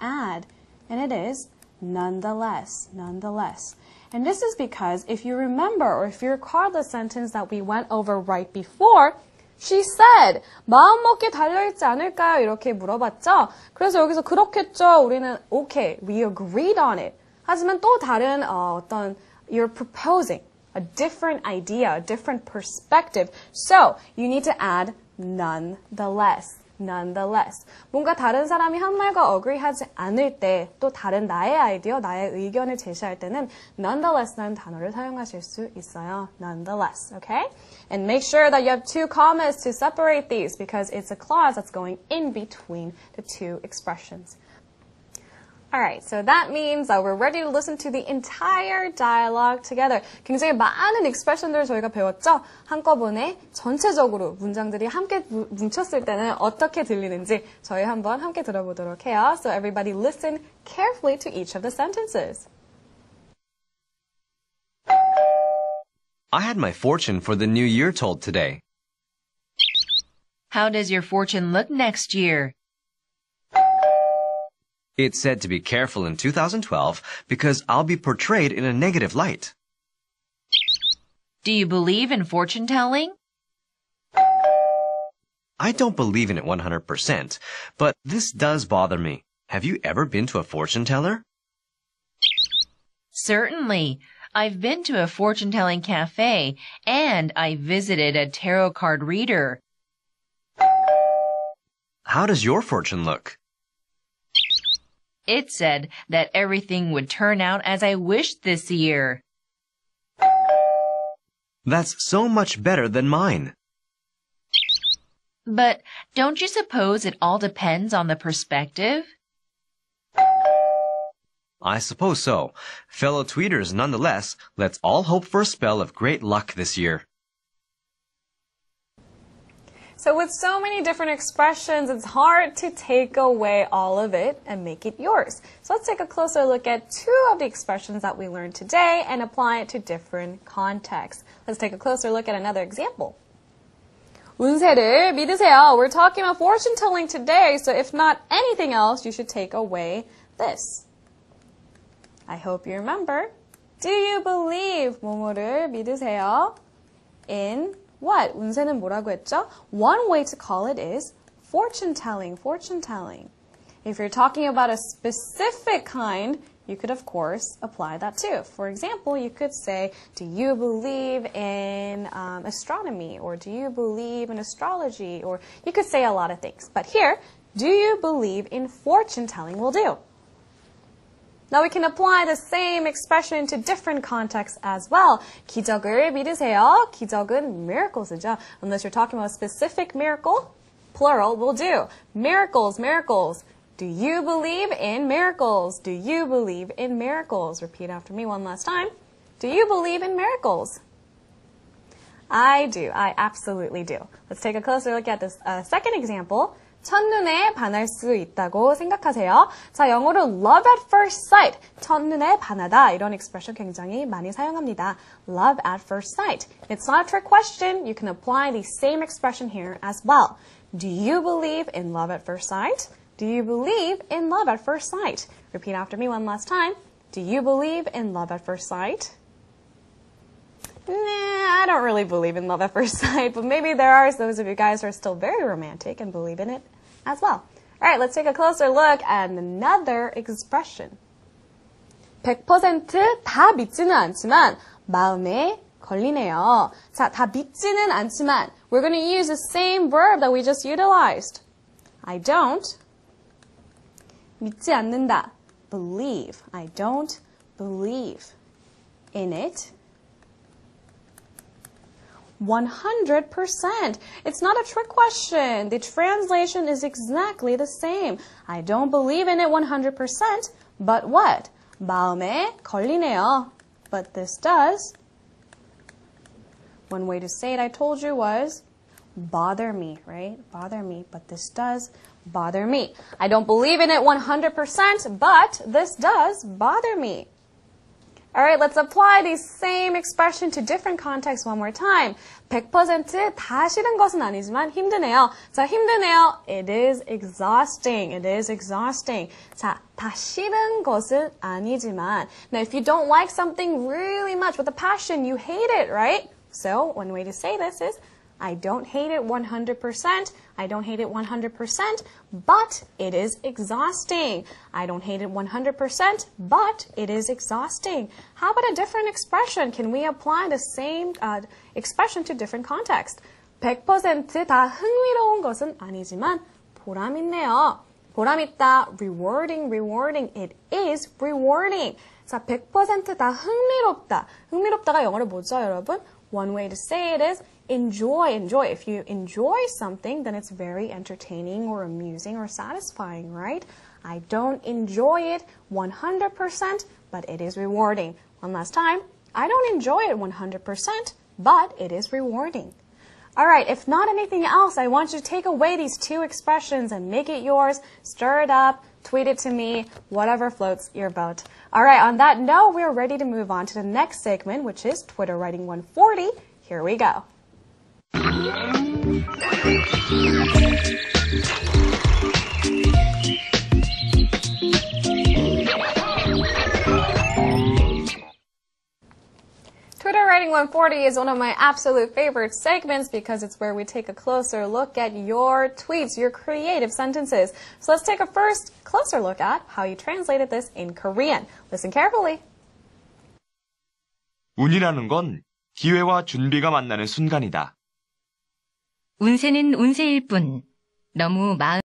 add, and it is nonetheless, nonetheless. And this is because if you remember or if you recall the sentence that we went over right before, she said, 마음 먹기에 달려있지 않을까요? 이렇게 물어봤죠? 그래서 여기서 그렇겠죠. 우리는 okay, we agreed on it. 하지만 또 다른 you're proposing a different idea, a different perspective. So you need to add nonetheless. Nonetheless. 뭔가 다른 사람이 한 말과 agree하지 않을 때 또 다른 나의 아이디어, 나의 의견을 제시할 때는 nonetheless라는 단어를 사용하실 수 있어요. Nonetheless, okay? And make sure that you have two commas to separate these because it's a clause that's going in between the two expressions. Alright, so that means that we're ready to listen to the entire dialogue together. 굉장히 많은 expression들을 저희가 배웠죠? 한꺼번에 전체적으로 문장들이 함께 뭉쳤을 때는 어떻게 들리는지 저희 한번 함께 들어보도록 해요. So everybody listen carefully to each of the sentences. I had my fortune for the new year told today. How does your fortune look next year? It's said to be careful in 2012 because I'll be portrayed in a negative light. Do you believe in fortune telling? I don't believe in it 100%, but this does bother me. Have you ever been to a fortune teller? Certainly. I've been to a fortune-telling cafe, and I visited a tarot card reader. How does your fortune look? It said that everything would turn out as I wished this year. That's so much better than mine. But don't you suppose it all depends on the perspective? I suppose so. Fellow tweeters, nonetheless, let's all hope for a spell of great luck this year. So with so many different expressions, it's hard to take away all of it and make it yours. So let's take a closer look at two of the expressions that we learned today and apply it to different contexts. Let's take a closer look at another example. 운세를 믿으세요. We're talking about fortune telling today, so if not anything else, you should take away this. I hope you remember. Do you believe 뭐뭐를 믿으세요? In what? 운세는 뭐라고 했죠? One way to call it is fortune telling, fortune telling. If you're talking about a specific kind, you could of course apply that too. For example, you could say, do you believe in astronomy? Or do you believe in astrology? Or you could say a lot of things. But here, do you believe in fortune telling will do. Now we can apply the same expression to different contexts as well. 기적을 믿으세요. 기적은 miracles이죠. Unless you're talking about a specific miracle, plural will do. Miracles, miracles. Do you believe in miracles? Do you believe in miracles? Repeat after me one last time. Do you believe in miracles? I do. I absolutely do. Let's take a closer look at this second example. 첫눈에 반할 수 있다고 생각하세요. 자, 영어로 love at first sight, 첫눈에 반하다 이런 expression 굉장히 많이 사용합니다. Love at first sight. It's not a trick question. You can apply the same expression here as well. Do you believe in love at first sight? Do you believe in love at first sight? Repeat after me one last time. Do you believe in love at first sight? Nah, I don't really believe in love at first sight, but maybe there are those of you guys who are still very romantic and believe in it as well. All right, let's take a closer look at another expression. 100% 다 믿지는 않지만 마음에 걸리네요. 자, 다 믿지는 않지만 we're going to use the same verb that we just utilized. I don't 믿지 않는다. Believe. I don't believe in it. 100%. It's not a trick question. The translation is exactly the same. I don't believe in it 100%, but what? 마음에 걸리네요. But this does. One way to say it I told you was bother me, right? Bother me, but this does bother me. I don't believe in it 100%, but this does bother me. All right, let's apply the same expression to different contexts one more time. 100%다 싫은 것은 아니지만 힘드네요. 자, 힘드네요. It is exhausting. It is exhausting. 자, 다 싫은 것은 아니지만. Now, if you don't like something really much with a passion, you hate it, right? So, one way to say this is, I don't hate it 100%. I don't hate it 100%, but it is exhausting. I don't hate it 100%, but it is exhausting. How about a different expression? Can we apply the same expression to different context? 100%다 흥미로운 것은 아니지만 보람 있네요. 보람 있다, rewarding, rewarding. It is rewarding. 자, 100%다 흥미롭다. 흥미롭다가 영어로 뭐죠, 여러분? One way to say it is enjoy, enjoy. If you enjoy something, then it's very entertaining or amusing or satisfying, right? I don't enjoy it 100%, but it is rewarding. One last time. I don't enjoy it 100%, but it is rewarding. All right, if not anything else, I want you to take away these two expressions and make it yours. Stir it up, tweet it to me, whatever floats your boat. All right, on that note, we're ready to move on to the next segment, which is Twitter Writing 140. Here we go. Twitter Writing 140 is one of my absolute favorite segments because it's where we take a closer look at your tweets, your creative sentences. So let's take a first closer look at how you translated this in Korean. Listen carefully. 운이라는 건 기회와 준비가 만나는 순간이다. 운세는 운세일 뿐 너무 마음